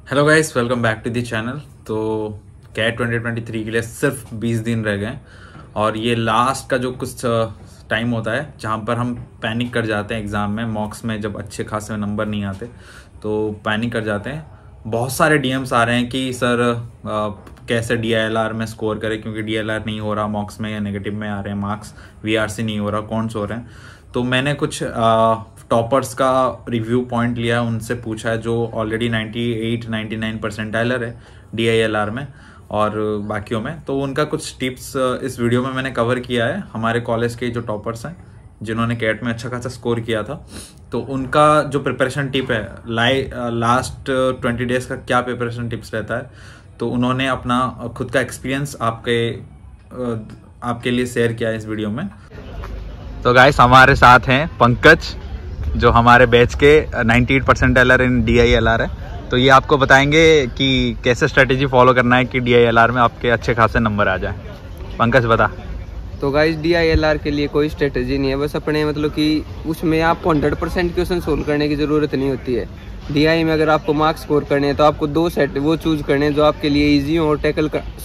Hello guys, welcome back to the channel. तो CAT 2023 के लिए सिर्फ 20 दिन रह गए और ये लास्ट का जो कुछ टाइम होता है जहाँ पर हम पैनिक कर जाते हैं एग्ज़ाम में, मॉक्स में जब अच्छे खासे नंबर नहीं आते तो पैनिक कर जाते हैं। बहुत सारे डीएम्स आ रहे हैं कि सर कैसे DILR में स्कोर करें, क्योंकि DILR नहीं हो रहा मॉक्स में या नेगेटिव में आ रहे हैं मार्क्स, VRC नहीं हो रहा, कौन सो रहे हैं। तो मैंने कुछ टॉपर्स का रिव्यू पॉइंट लिया, उनसे पूछा है जो ऑलरेडी 98-99 परसेंटाइलर है DILR में और बाकियों में। तो उनका कुछ टिप्स इस वीडियो में मैंने कवर किया है। हमारे कॉलेज के जो टॉपर्स हैं जिन्होंने कैट में अच्छा खासा स्कोर किया था, तो उनका जो प्रिपरेशन टिप है लास्ट 20 डेज का क्या प्रिपरेशन टिप्स रहता है, तो उन्होंने अपना खुद का एक्सपीरियंस आपके लिए शेयर किया है इस वीडियो में। तो गाइस हमारे साथ हैं पंकज जो हमारे बैच के 98 परसेंटाइलर इन DILR है। तो ये आपको बताएंगे कि कैसे स्ट्रेटेजी फॉलो करना है कि DILR में आपके अच्छे खासे नंबर आ जाएं। पंकज बता। तो गाइस DILR के लिए कोई स्ट्रेटेजी नहीं है, बस अपने मतलब कि उसमें आपको 100% क्वेश्चन सोल्व करने की ज़रूरत नहीं होती है। DI में अगर आपको मार्क्स स्कोर करने हैं तो आपको 2 सेट वो चूज़ करने हैं जो आपके लिए इजी हो और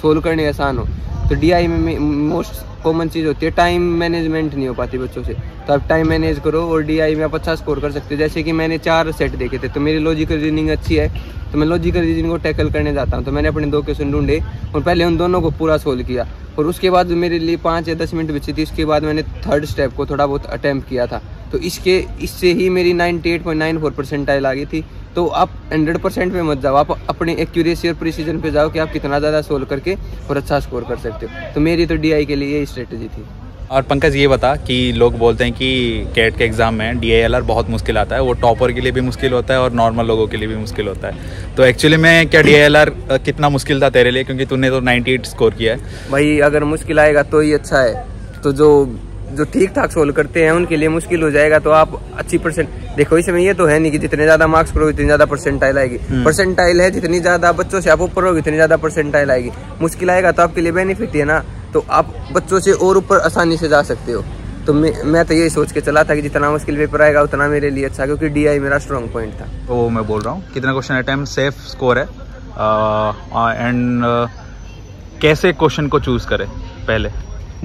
सोल्व करने आसान हो। तो DI में मोस्ट कॉमन चीज़ होती है टाइम मैनेजमेंट नहीं हो पाती बच्चों से, तो आप टाइम मैनेज करो और DI में आप अच्छा स्कोर कर सकते हो। जैसे कि मैंने 4 सेट देखे थे, तो मेरी लॉजिकल रीजनिंग अच्छी है तो मैं लॉजिकल रीजनिंग को टैकल करने जाता हूँ। तो मैंने अपने 2 क्वेश्चन ढूंढे और पहले उन दोनों को पूरा सोल्व किया और उसके बाद मेरे लिए 5 या 10 मिनट बची थी। उसके बाद मैंने थर्ड स्टेप को थोड़ा बहुत अटैम्प्ट किया था, तो इससे ही मेरी 98.94 परसेंटाइल आ गई थी। तो आप 100% पे मत जाओ, आप अपने एक्यूरेसी और प्रिसीजन पे जाओ कि आप कितना ज़्यादा सोल्व करके और अच्छा स्कोर कर सकते हो। तो मेरी तो DI के लिए यही स्ट्रेटजी थी। और पंकज ये बता कि लोग बोलते हैं कि कैट के एग्ज़ाम में DILR बहुत मुश्किल आता है, वो टॉपर के लिए भी मुश्किल होता है और नॉर्मल लोगों के लिए भी मुश्किल होता है। तो एक्चुअली में क्या DILR कितना मुश्किल था तेरे लिए, क्योंकि तूने तो 98 स्कोर किया है। भाई अगर मुश्किल आएगा तो ही अच्छा है, तो जो ठीक ठाक सोल्व करते हैं उनके लिए मुश्किल हो जाएगा। तो आप अच्छी परसेंट देखो, इसमें ये तो है नहीं कि जितने ज्यादा मार्क्स करोगे उतनी ज्यादा परसेंटाइल आएगी। परसेंटाइल है जितनी ज्यादा बच्चों से आप ऊपर होगे उतनी ज्यादा परसेंटाइल आएगी। मुश्किल आएगा तो आपके लिए बेनिफिट है ना, तो आप बच्चों से और ऊपर आसानी से जा सकते हो। तो मैं तो यही सोच के चला था कि जितना मुश्किल पेपर आएगा उतना मेरे लिए अच्छा, क्योंकि DI मेरा स्ट्रॉन्ग पॉइंट था। तो मैं बोल रहा हूँ कितना क्वेश्चन अटेम्प्ट सेफ स्कोर है एंड कैसे क्वेश्चन को चूज करें, पहले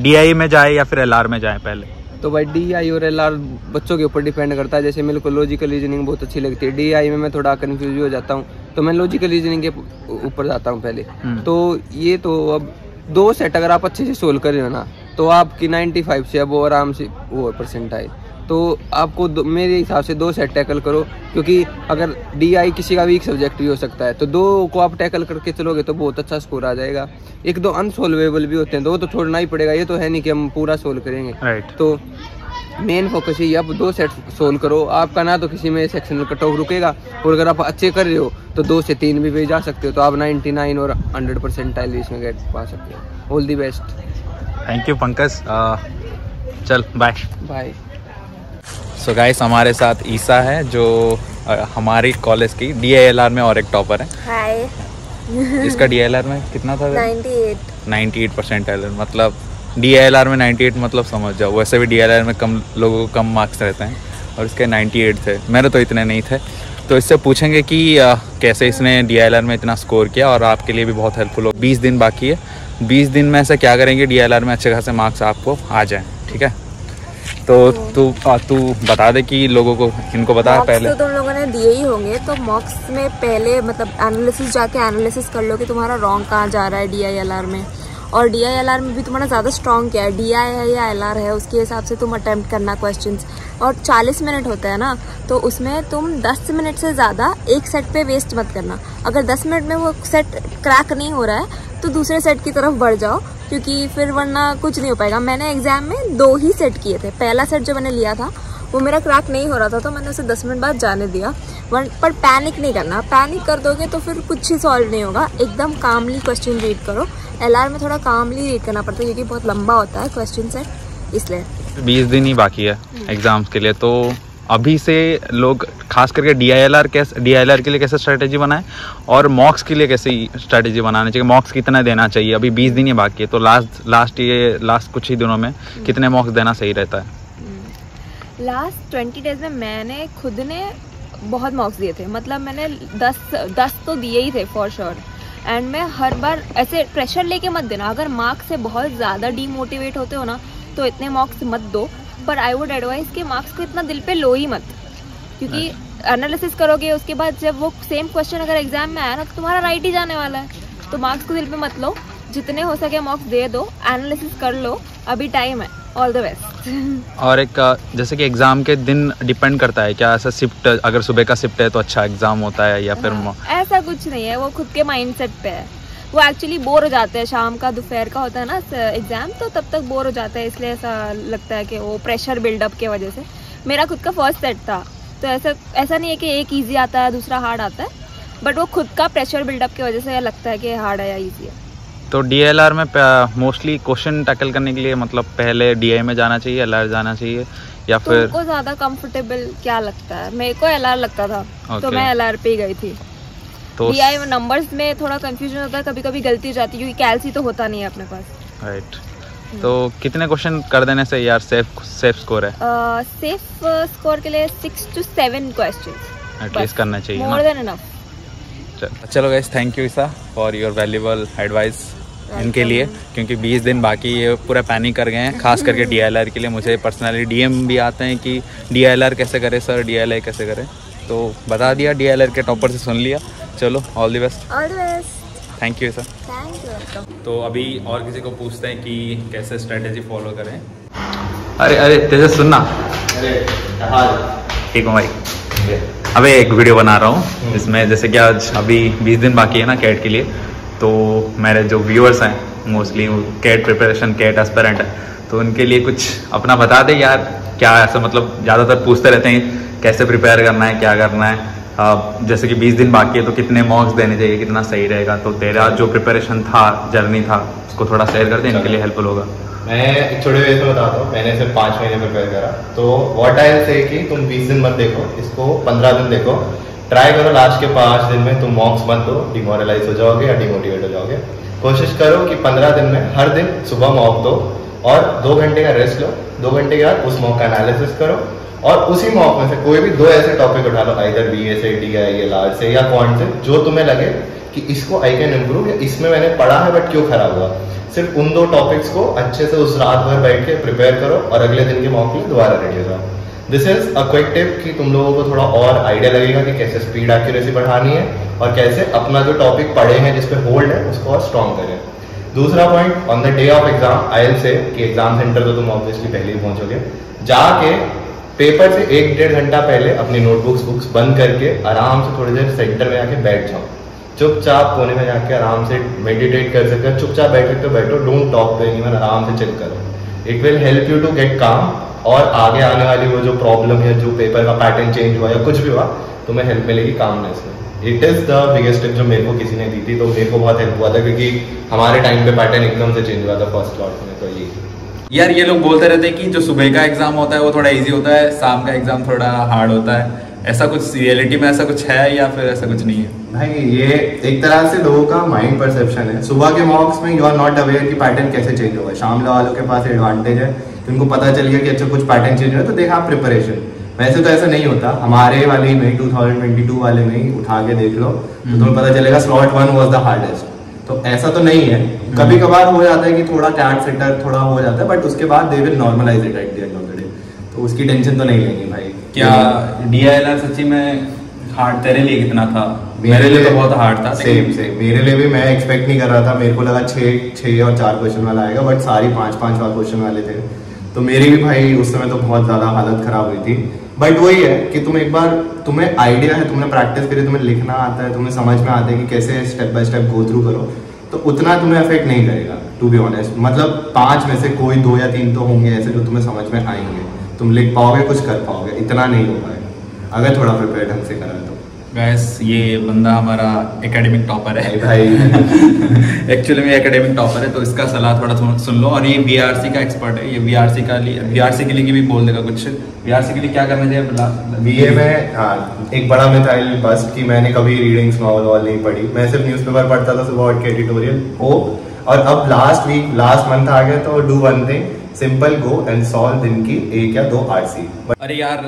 DI में जाए या फिर LR में जाए पहले। तो भाई DI और LR बच्चों के ऊपर डिपेंड करता है। जैसे मेरे को लॉजिकल रीजनिंग बहुत अच्छी लगती है, DI में मैं थोड़ा कंफ्यूज हो जाता हूँ, तो मैं लॉजिकल रीजनिंग के ऊपर जाता हूँ पहले। तो ये तो अब 2 सेट अगर आप अच्छे से सोल्व कर रहे हो ना, तो आपकी 95 से अब वो आराम से वो परसेंटाइल। तो आपको मेरे हिसाब से 2 सेट टैकल करो, क्योंकि अगर DI किसी का वीक सब्जेक्ट भी हो सकता है, तो 2 को आप टैकल करके चलोगे तो बहुत अच्छा स्कोर आ जाएगा। 1-2 अनसोल्वेबल भी होते हैं, 2 तो छोड़ना ही पड़ेगा, ये तो है नहीं कि हम पूरा सोल्व करेंगे। राइट। तो मेन फोकस ही आप 2 सेट सोल्व करो, आपका ना तो किसी में सेक्शनल कट ऑफ रुकेगा, और अगर आप अच्छे कर रहे हो तो 2 से 3 भी जा सकते हो, तो आप 99 और 100 परसेंटाइल इसमें गेट पा सकते हो। All the best. Thank you Pankaj. चल बाय बाय। सो गाइस हमारे साथ ईसा है जो हमारी कॉलेज की DILR में और एक टॉपर है। हाय। इसका DILR में कितना था? 98 परसेंटाइलर। मतलब DILR में 98 मतलब समझ जाओ, वैसे भी DILR में कम लोगों को कम मार्क्स रहते हैं और इसके 98 थे, मेरे तो इतने नहीं थे। तो इससे पूछेंगे कि कैसे इसने DILR में इतना स्कोर किया और आपके लिए भी बहुत हेल्पफुल हो। 20 दिन बाकी है, 20 दिन में ऐसे क्या करेंगे DILR में अच्छे खासे मार्क्स आपको आ जाएं, ठीक है। तो तू बता दे कि लोगों को, इनको बता पहले। तो तुम लोगों ने दिए ही होंगे, तो मॉक्स में पहले मतलब एनालिसिस जाके एनालिसिस कर लो कि तुम्हारा रॉन्ग कहाँ जा रहा है DILR में, और DILR में भी तुम्हारा ज़्यादा स्ट्रॉन्ग क्या है, DI है या LR है, उसके हिसाब से तुम अटेम्प्ट करना क्वेश्चंस। और 40 मिनट होता है ना, तो उसमें तुम 10 मिनट से ज़्यादा एक सेट पे वेस्ट मत करना। अगर 10 मिनट में वो सेट क्रैक नहीं हो रहा है तो दूसरे सेट की तरफ बढ़ जाओ, क्योंकि फिर वरना कुछ नहीं हो पाएगा। मैंने एग्जाम में 2 ही सेट किए थे। पहला सेट जो मैंने लिया था वो मेरा क्रैक नहीं हो रहा था, तो मैंने उसे 10 मिनट बाद जाने दिया। पर पैनिक नहीं करना, पैनिक कर दोगे तो फिर कुछ ही सॉल्व नहीं होगा। एकदम कामली क्वेश्चन रीड करो। LR में थोड़ा कामली रीड करना पड़ता है क्योंकि बहुत लंबा होता है क्वेश्चन सेट, इसलिए। 20 दिन ही बाकी है एग्जाम्स के लिए, तो अभी से लोग खास करके DILR के लिए कैसे स्ट्रेटेजी बनाएं और मॉक्स के लिए कैसे स्ट्रेटेजी बनाना चाहिए, मॉक्स कितना देना चाहिए। अभी 20 दिन ही बाकी है, तो लास्ट कुछ ही दिनों में कितने मॉक्स देना सही रहता है? लास्ट 20 डेज में मैंने खुद ने बहुत मॉक्स दिए थे, मतलब मैंने 10 तो दिए ही थे फॉर श्योर। एंड मैं हर बार ऐसे प्रेशर लेके मत देना, अगर मार्क्स से बहुत ज़्यादा डीमोटिवेट होते हो ना तो इतने मार्क्स मत दो, पर आई वुड एडवाइज कि मार्क्स को इतना दिल पे लो ही मत, क्योंकि एनालिसिस करोगे उसके बाद जब वो सेम क्वेश्चन अगर एग्जाम में आया ना तो तुम्हारा राइट ही जाने वाला है। तो मार्क्स को दिल पे मत लो, जितने हो सके मार्क्स दे दो, एनालिसिस कर लो, अभी टाइम है। All the best. और एक जैसे कि एग्जाम के दिन डिपेंड करता है क्या, ऐसा शिफ्ट अगर सुबह का शिफ्ट है तो अच्छा एग्जाम होता है या फिर ऐसा कुछ नहीं है, वो खुद के माइंडसेट पे है। वो एक्चुअली बोर हो जाते हैं, शाम का दोपहर का होता है ना एग्जाम, तो तब तक बोर हो जाता है, इसलिए ऐसा लगता है कि वो प्रेशर बिल्डअप की वजह से। मेरा खुद का फर्स्ट सेट था, तो ऐसा नहीं है कि एक ईजी आता है दूसरा हार्ड आता है, बट वो खुद का प्रेशर बिल्डअप की वजह से लगता है कि हार्ड है या ईजी है। तो DLR में मोस्टली क्वेश्चन टैकल करने के लिए मतलब पहले DI में जाना चाहिए, LR जाना चाहिए, या फिर तुमको ज्यादा कंफर्टेबल क्या लगता है? मेरे को LR लगता था, तो मैं LR पे ही गई थी। तो DI में नंबर्स में थोड़ा कंफ्यूजन होता है, कभी कभी गलती हो जाती है, क्योंकि कैलसी तो होता नहीं है अपने पास। राइट। तो कितने क्वेश्चन कर देने से यार सेफ स्कोर है? सेफ स्कोर के लिए 6 to 7 क्वेश्चन एटलीस्ट करना चाहिए, मोर देन इनफ। चलो guys, thank you Isa for your valuable advice इनके लिए, क्योंकि 20 दिन बाकी ये पूरा पैनिक कर गए हैं, खास करके DLR के लिए। मुझे पर्सनली DM भी आते हैं कि DLR कैसे करें सर, DLI कैसे करें, तो बता दिया, DLR के टॉपर से सुन लिया। चलो all the best. All the best. Thank you sir. Thank you. तो अभी और किसी को पूछते हैं कि कैसे स्ट्रेटेजी फॉलो करें। अरे तेजस सुनना। अरे ठीक हूँ भाई। अबे एक वीडियो बना रहा हूँ जिसमें जैसे कि आज अभी 20 दिन बाकी है ना कैट के लिए, तो मेरे जो व्यूअर्स हैं mostly CAT preparation, CAT aspirant है, तो उनके लिए कुछ अपना बता दे यार। क्या ऐसा मतलब ज़्यादातर पूछते रहते हैं कैसे प्रिपेयर करना है, क्या करना है। जैसे कि 20 दिन बाकी है तो कितने मॉक्स देने चाहिए, कितना सही रहेगा। तो तेरा जो प्रिपरेशन था, जर्नी था, उसको थोड़ा शेयर कर दे, इनके लिए हेल्पफुल होगा। मैं एक छोटे वे में बताता हूँ। मैंने सिर्फ 5 महीने प्रिपेयर करा, तो व्हाट आई विल से कि तुम 20 दिन मत देखो, इसको 15 दिन देखो। ट्राई करो लास्ट के 5 दिन में तुम मॉक्स मत दो, डिमोरलाइज हो जाओगे या डिमोटिवेट हो जाओगे। कोशिश करो कि 15 दिन में हर दिन सुबह मॉक दो और 2 घंटे का रेस्ट लो। 2 घंटे के बाद उस मॉक का एनालिसिस करो और उसी मॉक में से कोई भी 2 ऐसे टॉपिक उठा लो, आइदर BA से, DI, LR से या क्वांट से, जो तुम्हें लगे कि इसको आई कैन इम्प्रूव, या इसमें मैंने पढ़ा है बट क्यों खराब हुआ। सिर्फ उन 2 टॉपिक्स को अच्छे से उस रात भर बैठ के प्रिपेयर करो और अगले दिन के मॉक के लिए दोबारा रेडी हो जाओ। This is a quick tip कि तुम लोगों को थोड़ा और आइडिया लगेगा कि कैसे स्पीड एक्यूरेसी बढ़ानी है और कैसे अपना जो टॉपिक पढ़े हैं जिसपे होल्ड है उसको और स्ट्रॉन्ग करें। दूसरा point, on the day of exam I will say कि एग्जाम सेंटर तो तुम ऑब्वियसली पहले ही पहुंचोगे, जाके पेपर से 1-1.5 घंटा पहले अपनी नोटबुक्स बंद करके आराम से थोड़ी देर सेंटर में आके बैठ जाओ। चुपचाप कोने में जाके आराम से मेडिटेट कर सकते हो, चुपचाप बैठ सकते हो, बैठो, डोंट टॉक टू एनीवन, आराम से चिल करो। It will help you to get calm, और आगे आने वाली वो जो प्रॉब्लम है, जो पेपर का पैटर्न चेंज हुआ या कुछ भी हुआ, तुम्हें हेल्प मिलेगी कामनेस में। It is the biggest tip जो मेरे को किसी ने दी थी, तो मेरे को बहुत हेल्प हुआ था, क्योंकि हमारे टाइम पे पैटर्न एकदम से चेंज हुआ था फर्स्ट लॉट में। तो ये यार ये लोग बोलते रहते हैं कि जो सुबह का एग्जाम होता है वो थोड़ा इजी होता है, शाम का एग्जाम थोड़ा हार्ड होता है। ऐसा कुछ रियलिटी में ऐसा कुछ है या फिर ऐसा कुछ नहीं है? भाई ये एक तरह से लोगों का माइंड परसेप्शन है। सुबह के मॉक्स में यू आर नॉट अवेयर कि पैटर्न कैसे चेंज होगा। शाम वालों के पास एडवांटेज है, उनको पता चल गया कि अच्छा कुछ पैटर्न चेंज हुआ, तो दे हैव प्रिपरेशन। वैसे तो ऐसा नहीं होता, हमारे वाले में 2022 वाले में ही उठा के देख लो तो तुम्हें पता चलेगा स्लॉट 1 वाज द हार्डेस्ट। तो ऐसा तो नहीं है, कभी कभार हो जाता है कि थोड़ा कैट सेटर थोड़ा हो जाता है, बट उसके बाद they will normalize it at the end of the day, तो उसकी टेंशन तो नहीं लेंगे भाई। क्या DILR सच्ची में हार्ड तेरे लिए कितना था? मेरे लिए तो बहुत हार्ड था। सेम मेरे लिए भी, मैं एक्सपेक्ट नहीं कर रहा था। मेरे को लगा 6 और 4 क्वेश्चन वाला आएगा, बट सारी 5 क्वेश्चन वाले थे। तो मेरी भी भाई उस समय तो बहुत ज्यादा हालत खराब हुई थी। बट वही है कि तुम एक बार, तुम्हें आइडिया है, तुमने प्रैक्टिस करी, तुम्हें लिखना आता है, तुम्हें समझ में आता है कि कैसे step by step go through करो, तो उतना तुम्हें अफेक्ट नहीं करेगा टू बी ऑनेस्ट। मतलब 5 में से कोई 2 या 3 तो होंगे ऐसे जो तुम्हें समझ में आएंगे, तुम लिख पाओगे, कुछ कर पाओगे, इतना नहीं हो पाएगा अगर थोड़ा प्रिपेयर ढंग से करा तो। गैस ये बंदा हमारा एकेडमिक टॉपर है भाई एक्चुअली में एकेडमिक टॉपर है, तो इसका सलाह थोड़ा सुन लो। और ये BRC का एक्सपर्ट है, ये BRC के लिए भी बोल देगा कुछ। BRC के लिए क्या करना चाहिए? BA में हाँ, एक बड़ा मिथ आई बस्ट कि मैंने कभी रीडिंग्स नॉवल नहीं पढ़ी, मैं सिर्फ न्यूज़पेपर पढ़ता था सुबह उठ के, एडिटोरियल हो। और अब लास्ट मंथ आ गया, तो do one thing, simple go and solve दिन की 1 या 2 RC। अरे यार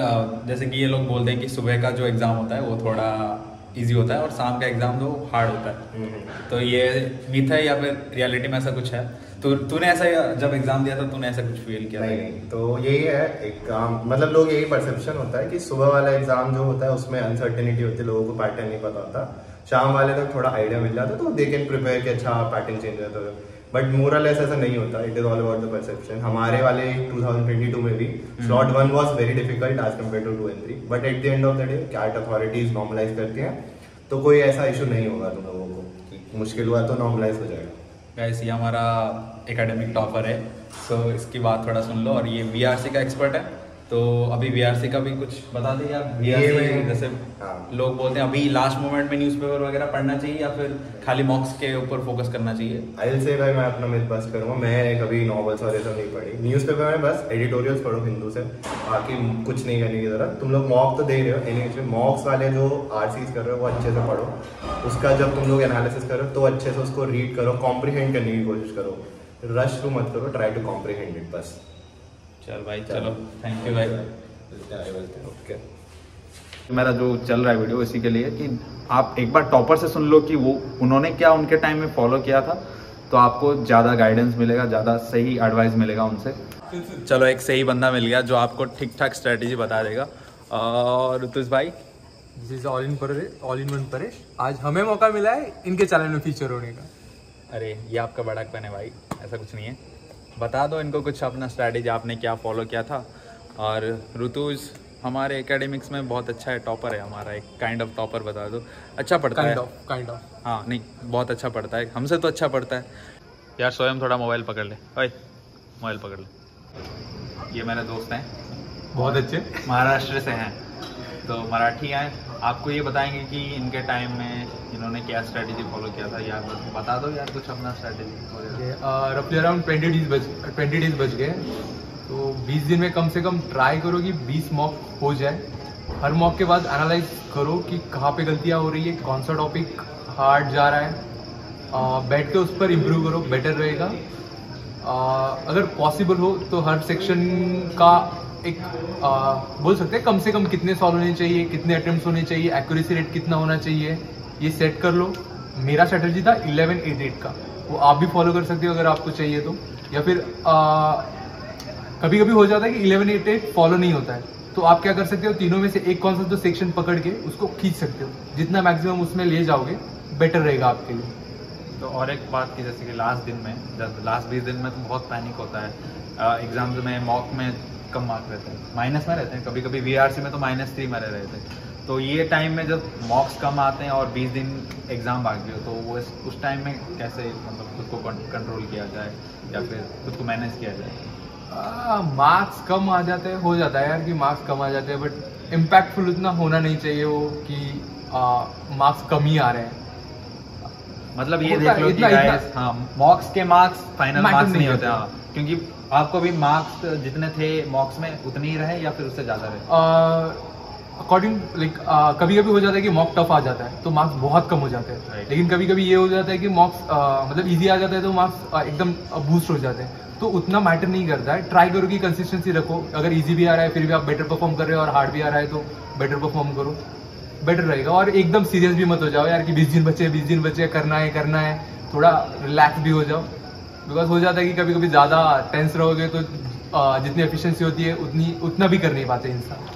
जैसे कि ये लोग बोलते हैं कि सुबह का जो एग्ज़ाम होता है वो थोड़ा इजी होता है और शाम का एग्ज़ाम जो हार्ड होता है, तो ये मिथ है या फिर रियलिटी में ऐसा कुछ है? तो तूने ऐसा जब एग्ज़ाम दिया था तूने ऐसा कुछ फील किया? नहीं, तो यही है एक मतलब लोग यही परसेप्शन होता है कि सुबह वाला एग्जाम जो होता है उसमें अनसर्टेनिटी होती है, लोगों को पैटर्न नहीं पता होता। शाम वाले तक थोड़ा आइडिया मिल जाता है तो दे कैन प्रिपेयर कि अच्छा पैटर्न चेंज होता है, बट मोरल ऐसा नहीं होता। It is all about the perception. हमारे वाले 2022 में भी slot 1 was very difficult as compare to 2 and 3, but at the end of the day CAT authorities normalize करती हैं, तो कोई ऐसा इशू नहीं होगा तुम लोगों को कि मुश्किल हुआ तो नॉर्मलाइज हो जाएगा। गाइस ये हमारा एकेडमिक टॉपर है, सो इसकी बात थोड़ा सुन लो। और ये VRC का एक्सपर्ट है, तो अभी VRC का भी कुछ बता दे यार। VRC जैसे लोग बोलते हैं अभी लास्ट मोमेंट में न्यूज़पेपर वगैरह पढ़ना चाहिए या फिर खाली मॉक्स के ऊपर फोकस करना चाहिए? आई विल से भाई मैं अपना मिथ बस्ट करूँगा, मैं कभी नॉवेल्स और ये सब नहीं पढ़ी। न्यूज़पेपर में बस एडिटोरियल्स पढ़ो हिंदू से, बाकी कुछ नहीं करने की जरूरत। तुम लोग मॉक तो दे रहे हो, एनी मॉक्स वाले जो RCs कर रहे हो वो अच्छे से पढ़ो, उसका जब तुम लोग एनालिसिस करो तो अच्छे से उसको रीड करो, कॉम्प्रीहेंड करने की कोशिश करो, रश टू मत करो, ट्राई टू कॉम्प्रीहेंड इट बस। चल भाई चलो, थैंक यू भाई। ओके, मेरा जो चल रहा है वीडियो इसी के लिए कि आप एक बार टॉपर से सुन लो कि वो उन्होंने क्या उनके टाइम में फॉलो किया था, तो आपको ज़्यादा गाइडेंस मिलेगा, ज़्यादा सही एडवाइस मिलेगा उनसे। चलो एक सही बंदा मिल गया जो आपको ठीक ठाक स्ट्रेटेजी बता देगा। और ऋतुष भाई, this is all in one Paresh. आज हमें मौका मिला है इनके चैनल में फीचर होने का। अरे ये आपका बड़ापन है भाई, ऐसा कुछ नहीं है। बता दो इनको कुछ अपना स्ट्रैटेजी, आपने क्या फॉलो किया था। और ऋतुज हमारे एकेडमिक्स में बहुत अच्छा है, टॉपर है हमारा, एक काइंड ऑफ टॉपर बता दो। अच्छा पढ़ता है? काइंड ऑफ हाँ नहीं, बहुत अच्छा पढ़ता है, हमसे तो अच्छा पढ़ता है यार। स्वयं थोड़ा मोबाइल पकड़ ले, ओए मोबाइल पकड़ ले। ये मेरे दोस्त हैं, बहुत अच्छे, महाराष्ट्र से हैं, तो मराठी हैं। आपको ये बताएंगे कि इनके टाइम में इन्होंने क्या स्ट्रेटेजी फॉलो किया था। यार बता दो यार कुछ अपना स्ट्रेटेजी। रफली अराउंड 20 डेज बच गए, तो 20 दिन में कम से कम ट्राई करो कि 20 मॉक हो जाए। हर मॉक के बाद एनालाइज करो कि कहाँ पे गलतियाँ हो रही है, कौन सा टॉपिक हार्ड जा रहा है, बैठ के उस पर इम्प्रूव करो, बेटर रहेगा। अगर पॉसिबल हो तो हर सेक्शन का एक बोल सकते हैं कम से कम कितने सॉल्व होने चाहिए, कितने अटेम्प्ट्स होने चाहिए, एक्यूरेसी रेट कितना होना चाहिए, ये सेट कर लो। मेरा स्ट्रेटजी था 11-8-8 का, वो आप भी फॉलो कर सकते हो अगर आपको चाहिए तो। या फिर कभी कभी हो जाता है कि 11-8-8 फॉलो नहीं होता है, तो आप क्या कर सकते हो, तीनों में से एक कौन सा तो सेक्शन पकड़ के उसको खींच सकते हो, जितना मैक्सिमम उसमें ले जाओगे बेटर रहेगा आपके लिए। तो और एक बात की जैसे कि लास्ट दिन में, जब लास्ट 20 दिन में तो बहुत पैनिक होता है, एग्जाम्स में मॉक में कम मार्क रहते हैं, माइनस में रहते हैं, कभी कभी VRC में तो -3 में रह रहे थे। तो ये टाइम में जब मॉक्स कम आते हैं और 20 दिन एग्जाम बाकी हो, तो वो उस टाइम में कैसे मतलब खुद को कंट्रोल किया जाए या फिर खुद को मैनेज किया जाए? मार्क्स कम आ जाते हैं, हो जाता है यार कि मार्क्स कम आ जाते हैं, बट इम्पैक्टफुल उतना होना नहीं चाहिए वो कि मार्क्स कम ही आ रहे हैं। मतलब ये देख लो कि गाइस, हाँ मॉक्स के मार्क्स फाइनल मार्क्स नहीं होते, हाँ, क्योंकि आपको भी मार्क्स जितने थे मॉक्स में उतने ही रहे या फिर उससे ज्यादा रहे? अकॉर्डिंग लाइक कभी कभी हो जाता है कि मॉक टफ आ जाता है तो मार्क्स बहुत कम हो जाते हैं, लेकिन कभी कभी ये हो जाता है कि मॉक्स मतलब इजी आ जाता है तो मार्क्स एकदम बूस्ट हो जाते हैं, तो उतना मैटर नहीं करता है। ट्राई करो कि कंसिस्टेंसी रखो, अगर इजी भी आ रहा है फिर भी आप बेटर परफॉर्म कर रहे हो और हार्ड भी आ रहा है तो बेटर परफॉर्म करो, बेटर रहेगा। और एकदम सीरियस भी मत हो जाओ यार कि 20 दिन बचे करना है, थोड़ा रिलैक्स भी हो जाओ, बिकॉज हो जाता है कि कभी कभी ज़्यादा टेंस रहोगे तो जितनी एफिशिएंसी होती है उतना भी कर नहीं पाते इंसान,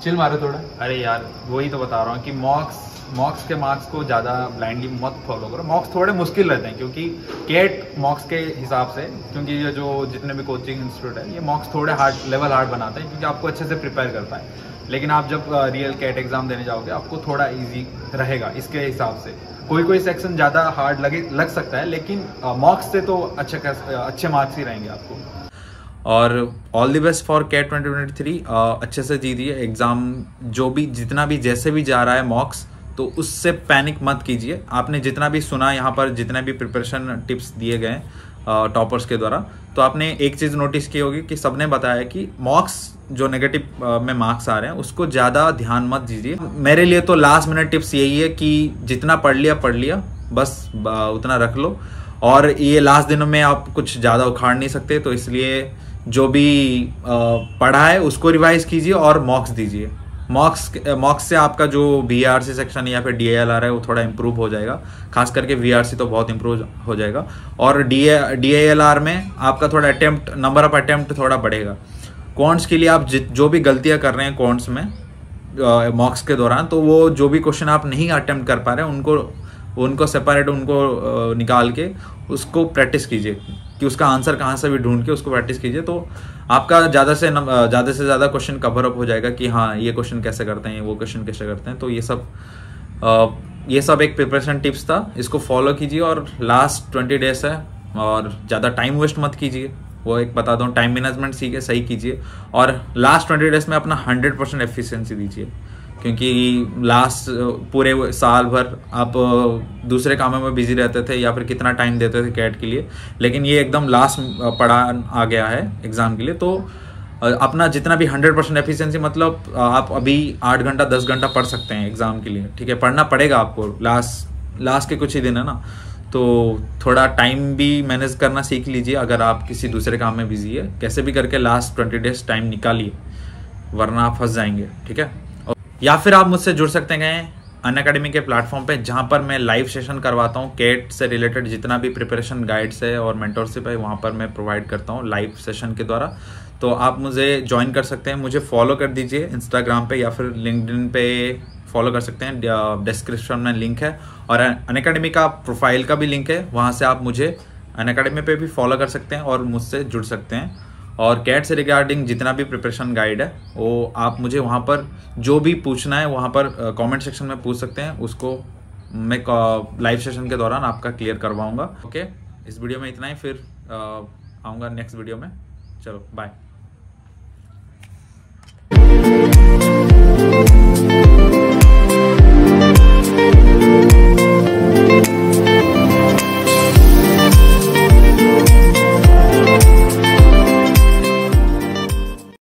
चिल मारो थोड़ा। अरे यार वही तो बता रहा हूँ कि मॉक्स के मार्क्स को ज़्यादा ब्लाइंडली मत फॉलो करो। मॉक्स थोड़े मुश्किल रहते हैं क्योंकि कैट मॉक्स के हिसाब से, क्योंकि ये जो जितने भी कोचिंग इंस्टीट्यूट है ये मॉक्स थोड़े हार्ड बनाते हैं क्योंकि आपको अच्छे से प्रिपेयर करता है, लेकिन आप जब रियल कैट एग्जाम देने जाओगे आपको थोड़ा ईजी रहेगा इसके हिसाब से। कोई सेक्शन ज़्यादा हार्ड लग सकता है, लेकिन मॉक्स से तो अच्छे मार्क्स ही रहेंगे आपको। और all the best for CAT 2023। अच्छे से दीजिए एग्ज़ाम, जो भी जितना भी जैसे भी जा रहा है मॉक्स, तो उससे पैनिक मत कीजिए। आपने जितना भी सुना यहाँ पर, जितने भी प्रिपरेशन टिप्स दिए गए टॉपर्स के द्वारा, तो आपने एक चीज़ नोटिस की होगी कि सबने बताया कि मॉक्स जो नेगेटिव में मार्क्स आ रहे हैं उसको ज़्यादा ध्यान मत दीजिए। मेरे लिए तो लास्ट मिनट टिप्स यही है कि जितना पढ़ लिया बस उतना रख लो, और ये लास्ट दिनों में आप कुछ ज़्यादा उखाड़ नहीं सकते, तो इसलिए जो भी पढ़ा है उसको रिवाइज कीजिए और मॉक्स दीजिए। मॉक्स से आपका जो VRC सेक्शन या फिर DILR है वो थोड़ा इम्प्रूव हो जाएगा, खास करके VRC तो बहुत इम्प्रूव हो जाएगा। और DILR में आपका थोड़ा नंबर ऑफ अटेम्प्ट थोड़ा बढ़ेगा। क्वांट्स के लिए आप जो भी गलतियां कर रहे हैं क्वांट्स में मॉक्स के दौरान, तो वो जो भी क्वेश्चन आप नहीं अटेम्प्ट कर पा रहे हैं उनको सेपरेट निकाल के उसको प्रैक्टिस कीजिए कि उसका आंसर कहाँ से भी ढूंढ के उसको प्रैक्टिस कीजिए। तो आपका ज़्यादा से ज़्यादा क्वेश्चन कवर अप हो जाएगा कि हाँ ये क्वेश्चन कैसे करते हैं, वो क्वेश्चन कैसे करते हैं। तो ये सब एक प्रिपरेशन टिप्स था, इसको फॉलो कीजिए। और लास्ट 20 डेज है और ज़्यादा टाइम वेस्ट मत कीजिए, वो एक बता दूँ, टाइम मैनेजमेंट सीखे सही कीजिए। और लास्ट 20 डेज में अपना 100% एफिशिएंसी दीजिए, क्योंकि लास्ट पूरे साल भर आप दूसरे कामों में बिजी रहते थे या फिर कितना टाइम देते थे कैट के लिए, लेकिन ये एकदम लास्ट पड़ाव आ गया है एग्ज़ाम के लिए। तो अपना जितना भी 100% एफिशिएंसी, मतलब आप अभी 8 घंटा 10 घंटा पढ़ सकते हैं एग्ज़ाम के लिए, ठीक है। पढ़ना पड़ेगा आपको, लास्ट के कुछ ही दिन है ना, तो थोड़ा टाइम भी मैनेज करना सीख लीजिए। अगर आप किसी दूसरे काम में बिजी है, कैसे भी करके लास्ट 20 डेज टाइम निकालिए, वरना आप फंस जाएंगे, ठीक है। या फिर आप मुझसे जुड़ सकते हैं अनअकैडमी के प्लेटफॉर्म पे, जहाँ पर मैं लाइव सेशन करवाता हूँ। कैट से रिलेटेड जितना भी प्रिपरेशन गाइड्स है और मेंटरशिप है, वहाँ पर मैं प्रोवाइड करता हूँ लाइव सेशन के द्वारा। तो आप मुझे ज्वाइन कर सकते हैं, मुझे फॉलो कर दीजिए इंस्टाग्राम पे या फिर लिंक्डइन पे फॉलो कर सकते हैं। डिस्क्रिप्शन में लिंक है और अनअकैडमी का प्रोफाइल का भी लिंक है, वहाँ से आप मुझे अनअकैडमी पे भी फॉलो कर सकते हैं और मुझसे जुड़ सकते हैं। और कैट से रिगार्डिंग जितना भी प्रिपरेशन गाइड है वो आप मुझे वहाँ पर जो भी पूछना है वहाँ पर कमेंट सेक्शन में पूछ सकते हैं, उसको मैं लाइव सेशन के दौरान आपका क्लियर करवाऊँगा। ओके, इस वीडियो में इतना ही, फिर आऊँगा नेक्स्ट वीडियो में। चलो बाय।